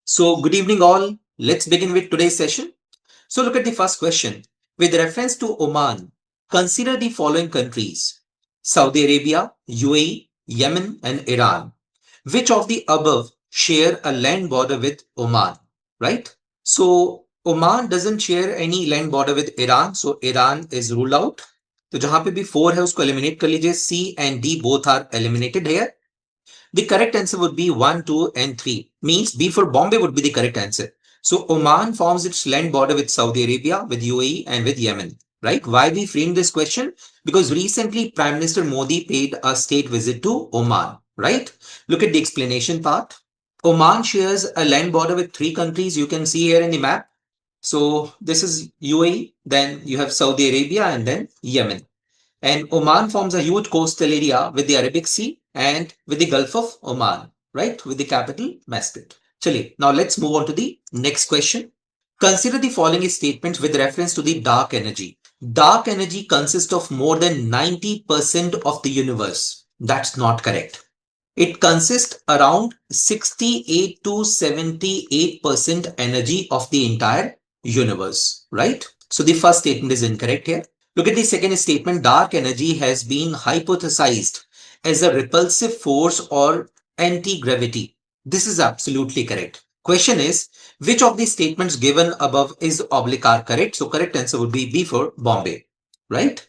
So, good evening, all. Let's begin with today's session. So, look at the first question. With reference to Oman, consider the following countries: Saudi Arabia, UAE, Yemen, and Iran. Which of the above share a land border with Oman? Right? So, Oman doesn't share any land border with Iran. So, Iran is ruled out. तो जहां पे भी four है उसको eliminate कर लीजिए. C and D both are eliminated here. The correct answer would be 1, 2, and 3. Means B for Bombay would be the correct answer. So Oman forms its land border with Saudi Arabia, with UAE, and with Yemen. Right? Why we framed this question? Because recently Prime Minister Modi paid a state visit to Oman. Right? Look at the explanation part. Oman shares a land border with three countries you can see here in the map. So this is UAE, then you have Saudi Arabia, and then Yemen. And Oman forms a huge coastal area with the Arabic Sea and with the Gulf of Oman, right? With the capital Muscat. Chaliye, now let's move on to the next question. Consider the following statements with reference to the dark energy. Dark energy consists of more than 90% of the universe. That's not correct. It consists around 68 to 78% energy of the entire universe, right? So the first statement is incorrect here. Look at the second statement. Dark energy has been hypothesized as a repulsive force or anti-gravity. This is absolutely correct. Question is, which of the statements given above is oblique are correct? So correct answer would be B for Bombay, right?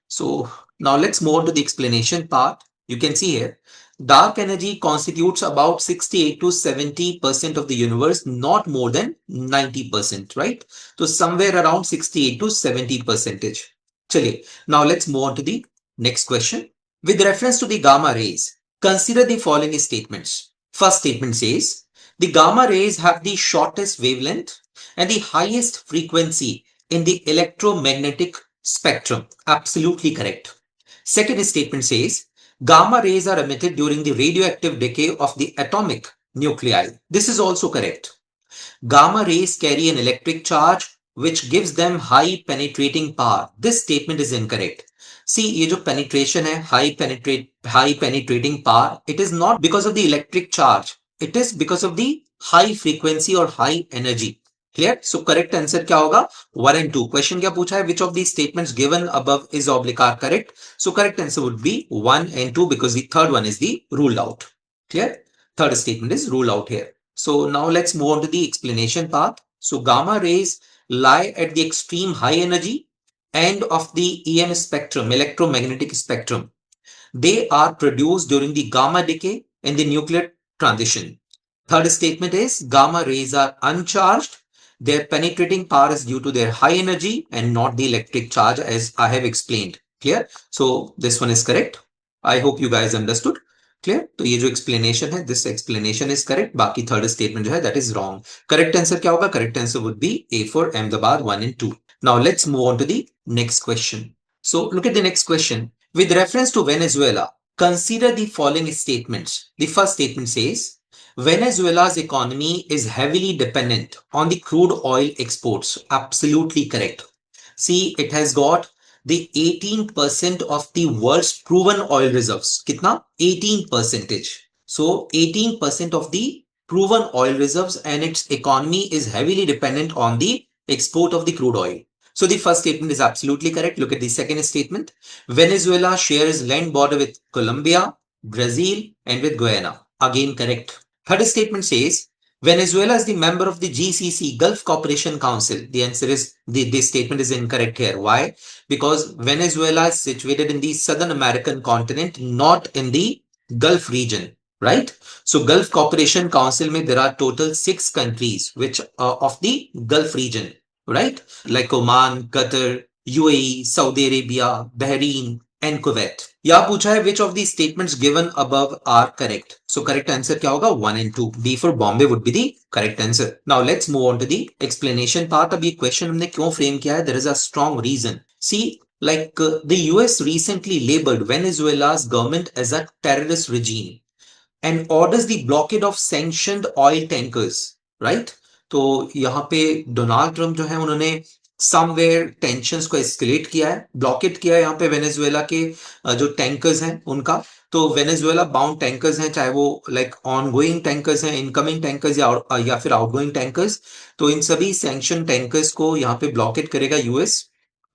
So now let's move on to the explanation part. You can see here, dark energy constitutes about 68 to 70% of the universe, not more than 90%, right? So somewhere around 68 to 70 percentage. Chaliye, now let's move on to the next question. With reference to the gamma rays, consider the following statements. First statement says, the gamma rays have the shortest wavelength and the highest frequency in the electromagnetic spectrum. Absolutely correct. Second statement says, gamma rays are emitted during the radioactive decay of the atomic nuclei. This is also correct. Gamma rays carry an electric charge which gives them high penetrating power. This statement is incorrect. See, ये जो penetration है, high penetrating power, it is not because of the electric charge. It is because of the high frequency or high energy. Clear? So correct answer क्या होगा? 1 and 2. Question क्या पूछा है? Which of these statements given above is oblique are correct? So correct answer would be 1 and 2 because the third one is the ruled out. Clear? Third statement is ruled out here. So now let's move on to the explanation part. So gamma rays lie at the extreme high energy end of the EM spectrum, electromagnetic spectrum. They are produced during the gamma decay in the nuclear transition. Third statement is gamma rays are uncharged. Their penetrating power is due to their high energy and not the electric charge, as I have explained. Clear? So this one is correct. I hope you guys understood. Clear. तो ये जो explanation है, this explanation is correct. बाकी third statement जो है that is wrong. Correct answer क्या होगा? Correct answer would be a for Ahmedabad 1 and 2. Now let's move on to the next question. So look at the next question. With reference to Venezuela, consider the following statements. The first statement says, Venezuela's economy is heavily dependent on the crude oil exports. Absolutely correct. See, it has got the 18% of the world's proven oil reserves. कितना? 18%. So 18% of the proven oil reserves and its economy is heavily dependent on the export of the crude oil. So the first statement is absolutely correct. Look at the second statement. Venezuela shares land border with Colombia, Brazil, and with Guyana. Again correct. Third statement says, Venezuela is the member of the GCC, Gulf Cooperation Council. The answer is, this statement is incorrect here. Why? Because Venezuela is situated in the Southern American continent, not in the Gulf region, right? So Gulf Cooperation Council में there are total 6 countries which are of the Gulf region, right? Like Oman, Qatar, UAE, Saudi Arabia, Bahrain, and Kuwait. यहाँ पूछा है which of these statements given above are correct. So correct answer क्या होगा? 1 and 2. B for Bombay would be the correct answer. Now let's move on to the explanation part. अब ये question हमने क्यों frame किया है? There is a strong reason. See, like the US recently labeled Venezuela's government as a terrorist regime and orders the blockade of sanctioned oil tankers, right? तो यहाँ पे Donald Trump जो है उन्होंने समवेयर टेंशंस को escalate किया है, blockade किया है यहाँ पे वेनेजुएला के जो टैंकर्स हैं उनका। तो वेनेजुएला बाउंड टैंकर्स हैं, चाहे वो लाइक ऑन गोइंग टैंकर्स हैं, इनकमिंग टैंकर्स या फिर आउटगोइंग टैंकर्स, तो इन सभी सैंक्शन टैंकर्स को यहाँ पे ब्लॉकेट करेगा यूएस।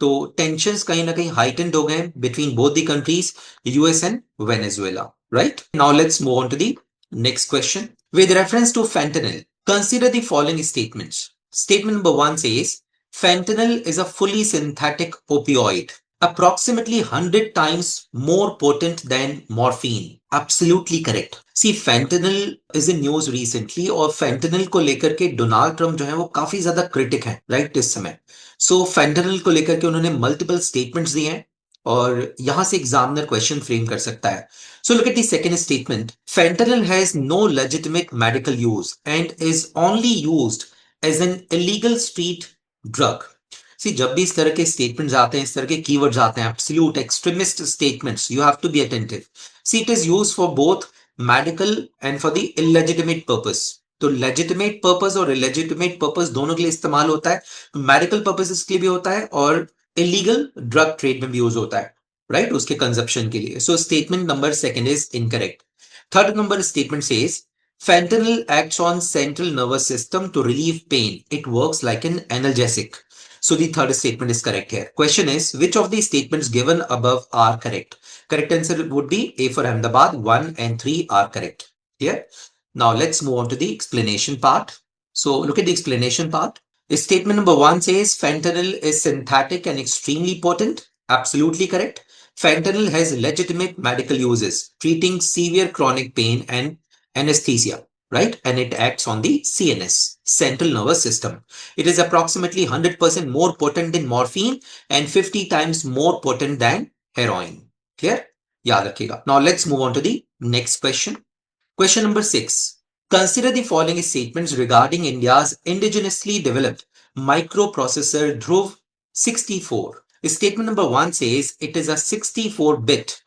तो टेंशंस कहीं ना कहीं हाइटेंड हो गए between both the countries, US and Venezuela, right? Now let's move on to the next question. With reference to fentanyl, consider the following statements. Statement number one says, fentanyl is a fully synthetic opioid, approximately 100 times more potent than morphine. Absolutely correct. See, fentanyl is in news recently और fentanyl को लेकर के Donald Trump जो है वो काफी ज्यादा critic है राइट इस समय। सो fentanyl को लेकर के उन्होंने मल्टीपल स्टेटमेंट्स दिए हैं और यहां से एग्जामिनर क्वेश्चन फ्रेम कर सकता है। So look at the second statement. Fentanyl has no legitimate medical use and is only used as an illegal street drug. See, जब भी इस तरह के स्टेटमेंट्स आते हैं, इस तरह के कीवर्ड्स आते हैं, absolute extremist statements, you have to be attentive. C, it is used for both medical and for the illegitimate purpose. तो लेजिटिमेट पर्पस और इलेजिटिमेट पर्पस दोनों के लिए इस्तेमाल होता है। मेडिकल पर्पसेस के लिए भी होता है और इलीगल ड्रग ट्रेड में भी यूज होता है, राइट? उसके कंजप्शन के लिए। So statement number second is incorrect. Third number statement says fentanyl acts on central nervous system to relieve pain. It works like an analgesic. So the third statement is correct here. Question is, which of the statements given above are correct? Correct answer would be A for Ahmedabad. 1 and 3 are correct. Here. Now let's move on to the explanation part. So look at the explanation part. Statement number 1 says fentanyl is synthetic and extremely potent. Absolutely correct. Fentanyl has legitimate medical uses, treating severe chronic pain and anesthesia, right? And it acts on the CNS, central nervous system. It is approximately 100% more potent than morphine and 50 times more potent than heroin. Clear? याद रखिएगा. Now let's move on to the next question. Question number 6. Consider the following statements regarding India's indigenously developed microprocessor Dhruv 64. Statement number 1 says it is a 64-bit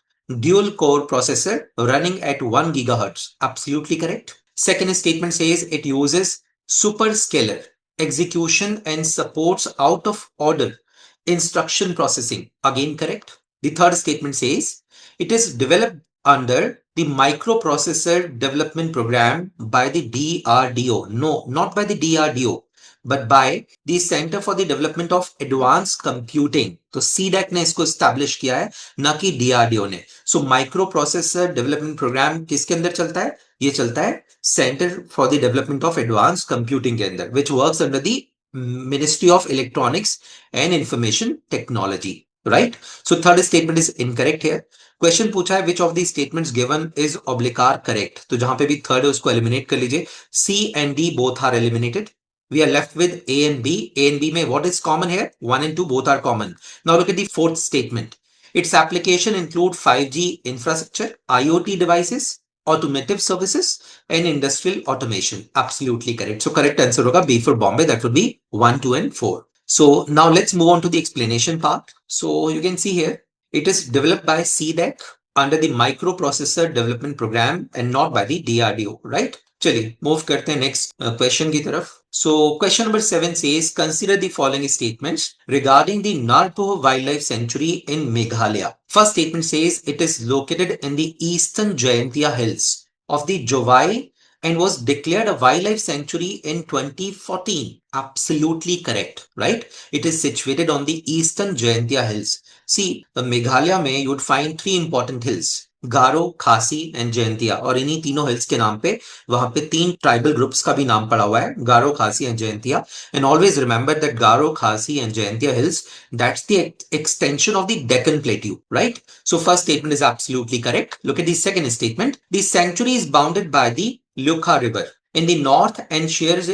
dual core processor running at 1 gigahertz. Absolutely correct. Second statement says it uses superscalar execution and supports out of order instruction processing. Again correct. The third statement says it is developed under the microprocessor development program by the DRDO. No, not by the DRDO, but by the Center for the Development of Advanced Computing. तो CDAC ने इसको establish किया है, ना कि DRDO ने। So microprocessor development program किसके अंदर चलता है? ये चलता है Center for the Development of Advanced Computing के अंदर, which works under the Ministry of Electronics and Information Technology. Right? So third statement is incorrect here. Question पूछा है which of the statements given is ऑब्लिकार correct, तो जहां पे भी third है उसको एलिमिनेट कर लीजिए। C and D both are eliminated. We are left with A and B. A and B में what is common here? 1 and 2 both are common. Now look at the fourth statement. Its application include 5G infrastructure, IoT devices, automotive services and industrial automation. Absolutely correct. So correct answer होगा B for Bombay. That would be 1, 2 and 4. So now let's move on to the explanation part. So you can see here it is developed by CDEC under the microprocessor development program and not by the DRDO, right? चलिए move करते हैं next question की तरफ. So question number 7 says consider the following statements regarding the Narpo Wildlife Sanctuary in Meghalaya. First statement says it is located in the eastern Jayantia Hills of the Jovai and was declared a wildlife sanctuary in 2014. Absolutely correct, right? It is situated on the eastern Jayantia Hills. See, the Meghalaya में you would find three important hills. Garo, Khasi and Jaintia, और इन्हीं तीनों hills के नाम पे वहां पे तीन ट्राइबल ग्रुप्स का भी नाम पड़ा हुआ है, Garo, Khasi and Jaintia. And always remember that Garo, Khasi and Jaintia hills, that's the extension of the Deccan plateau, right? So first statement is absolutely correct. Look at the second statement. The century is bounded by the Lukha river in the north and shares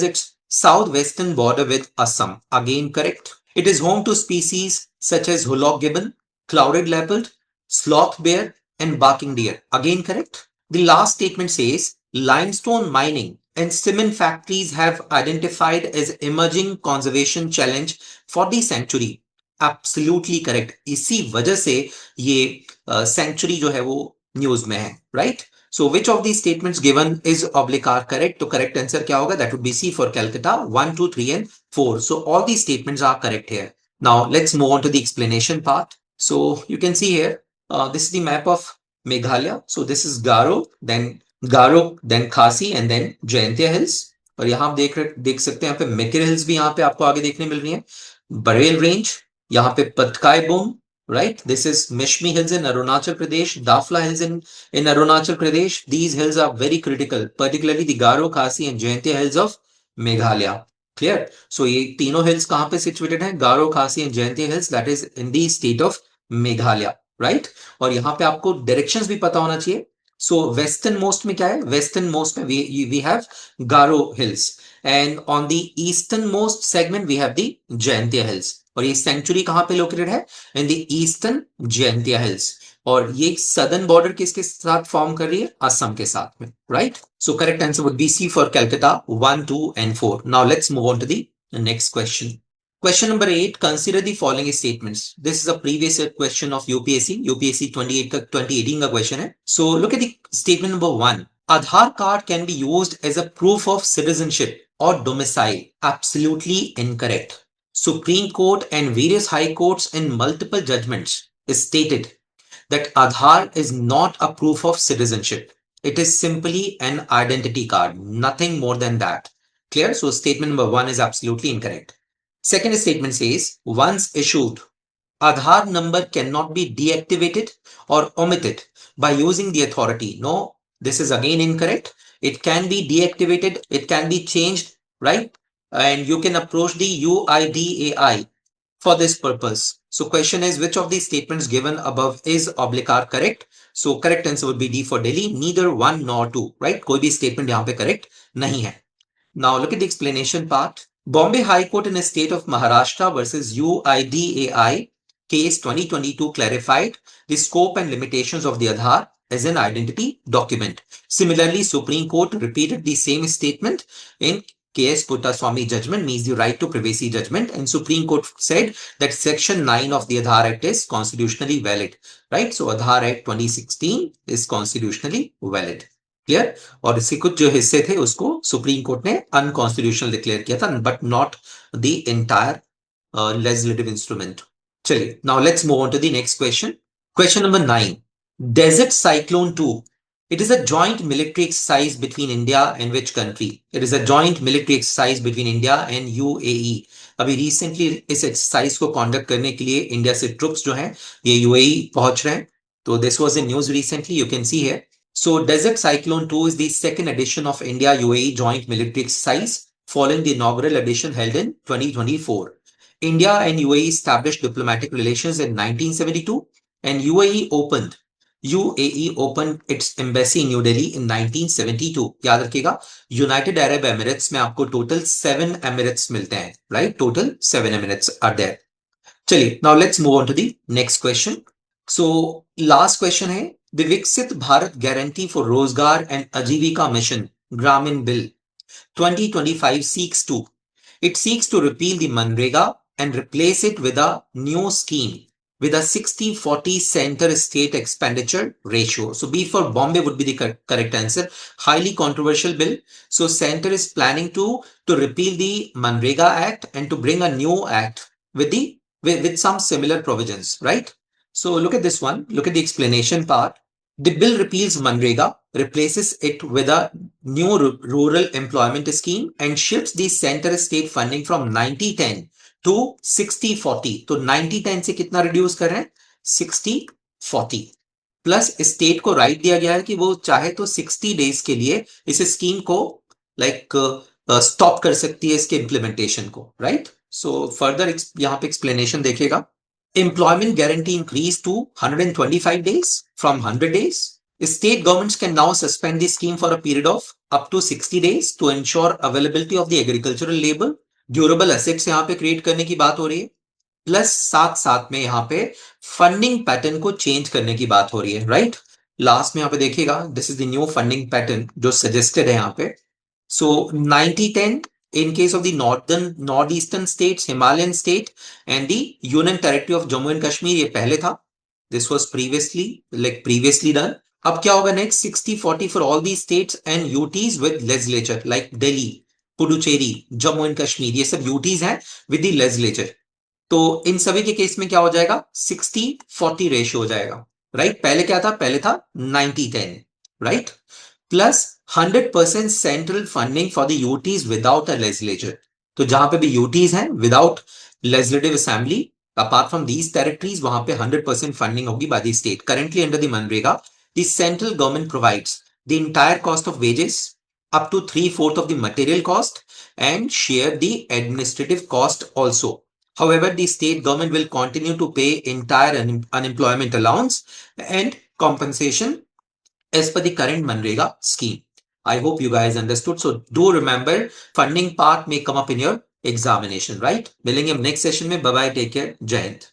its southwestern border with Assam. Again correct. It is home to species such as hulok gibbon, clouded leopard, sloth bear and barking deer. Again correct. The last statement says limestone mining and cement factories have identified as emerging conservation challenge for the sanctuary. Absolutely correct. इसी वजह से ये sanctuary जो है वो news में है, right? So which of these statements given is oblique are correct? तो correct answer क्या होगा? That would be C for Calcutta. 1, 2, 3 and 4. So all these statements are correct here. Now let's move on to the explanation part. So you can see here, this is the map of Meghalaya. So this is Garo, then Khasi and then Jaintia Hills. और यहाँ आप देख सकते हैं यहाँ पे मेकिर hills भी यहाँ पे आपको आगे देखने मिल रही है, बरेल रेंज, यहाँ पे पतकाई Bum, right? This is Mishmi Hills in Arunachal Pradesh, Dafla Hills in Arunachal Pradesh. These hills are very critical, particularly the Garo, Khasi and Jaintia Hills of Meghalaya. Clear? So ये तीनों hills कहाँ पे situated हैं? Garo, Khasi and Jaintia Hills, that is in the state of Meghalaya, right? और यहाँ पे आपको directions भी पता होना चाहिए. So western most में क्या है? Western most में we have Garo Hills, and on the easternmost segment we have the Jaintia Hills. और ये सेंचुरी कहां पे लोकेटेड है? In the eastern Jaintia hills. और ये सदर्न बॉर्डर किसके साथ फॉर्म कर रही है? असम के साथ में, right? So correct answer would be C for Calcutta 1, 2 and 4. Now let's move on to the next question. Question number 8, consider the following statements. This is a previous question of UPSC 2018 का question है. So look at the statement number 1. Aadhaar card can be used as a proof of citizenship or domicile. Absolutely incorrect. Supreme Court and various high courts in multiple judgments stated that Aadhaar is not a proof of citizenship. It is simply an identity card, nothing more than that. Clear? So statement number 1 is absolutely incorrect. Second statement says, once issued, Aadhaar number cannot be deactivated or omitted by using the authority. No, this is again incorrect. It can be deactivated, it can be changed, right? And you can approach the UIDAI for this purpose. So question is, which of these statements given above is oblique are correct? So correct answer would be D for Delhi, neither 1 nor 2, right? कोई भी statement यहाँ पे correct नहीं है. Now look at the explanation part. Bombay High Court in the state of Maharashtra versus UIDAI case 2022 clarified the scope and limitations of the Aadhaar as an identity document. Similarly, Supreme Court repeated the same statement in KS Puttaswamy judgment, means the right to privacy judgment, and Supreme Court said that Section 9 of the Aadhaar Act is constitutionally valid, right? So Aadhaar Act 2016 is constitutionally valid. Clear? और इसके कुछ जो हिस्से थे उसको supreme court ने unconstitutional declare किया था, but not the entire legislative instrument. चलिए, now let's move on to the next question. Question number 9. Desert Cyclone 2. It is a joint military exercise between India and which country? It is a joint military exercise between India and UAE. अभी recently इस exercise को conduct करने के लिए India से troops जो हैं ये यूएई पहुंच रहे हैं. तो this was in news recently, you can see here. So Desert Cyclone 2 is the second edition of India-UAE joint military exercise following the inaugural edition held in 2024. India and UAE established diplomatic relations in 1972 and UAE opened its embassy in New Delhi in 1972. याद रखिएगा, United Arab Emirates में आपको total 7 Emirates मिलते हैं, right? Total 7 Emirates are there. चलिए, now let's move on to the next question. So last question है, the Viksit Bharat Guarantee for Rozgar and Ajivika Mission Gramin Bill 2025 seeks to repeal the Manrega and replace it with a new scheme with a 60-40 center state expenditure ratio. So B for Bombay would be the correct answer. Highly controversial bill. So center is planning to repeal the Manrega Act and to bring a new act with some similar provisions, right? So look at this one. Look at the explanation part. The bill repeals Manrega, replaces it with a new rural employment scheme and shifts the center state funding from 90-10 to 60-40. तो 90-10 से कितना reduce कर रहे हैं? 60-40. Plus state को right दिया गया है कि वो चाहे तो 60 डेज के लिए इस स्कीम को स्टॉप कर सकती है, इसके इम्प्लीमेंटेशन को, राइट? सो फर्दर यहाँ पे एक्सप्लेनेशन देखिएगा. Employment guarantee increased to 125 days from 100 days. State governments can now suspend the scheme for a period of up to 60 days to ensure availability of the agricultural labor. Durable assets यहाँ पे create करने की बात हो रही है. Plus साथ में यहाँ पे फंडिंग पैटर्न को चेंज करने की बात हो रही है, राइट? लास्ट में यहाँ पे देखिएगा, this is the new funding pattern जो सजेस्टेड है यहाँ पे. सो 90-10 in case of the northeastern states, Himalayan state and the Union Territory of Jammu and Kashmir, ये पहले था. This was previously done. अब क्या होगा next, 60-40 for all the states and UTs with legislature like Delhi, Puducherry, Jammu and Kashmir, ये सब UTs हैं with the legislature. तो इन सभी के केस में क्या हो जाएगा, 60-40 रेशियो हो जाएगा, राइट। पहले क्या था, पहले था 90-10, right. Plus 100% central funding for the UTs without a legislature. तो जहां पे भी यूटीज हैं without legislative assembly, apart from these territories, वहां पे 100% फंडिंग होगी by the state. Currently under the MNREGA the central government provides the entire cost of wages up to 3/4 of the material cost and share the administrative cost also. However, the state government will continue to pay entire unemployment allowance and compensation as per the current Manrega scheme. I hope you guys understood. So do remember, funding part may come up in your examination, right? मिलेंगे next session में। Bye bye, take care, जय हिंद।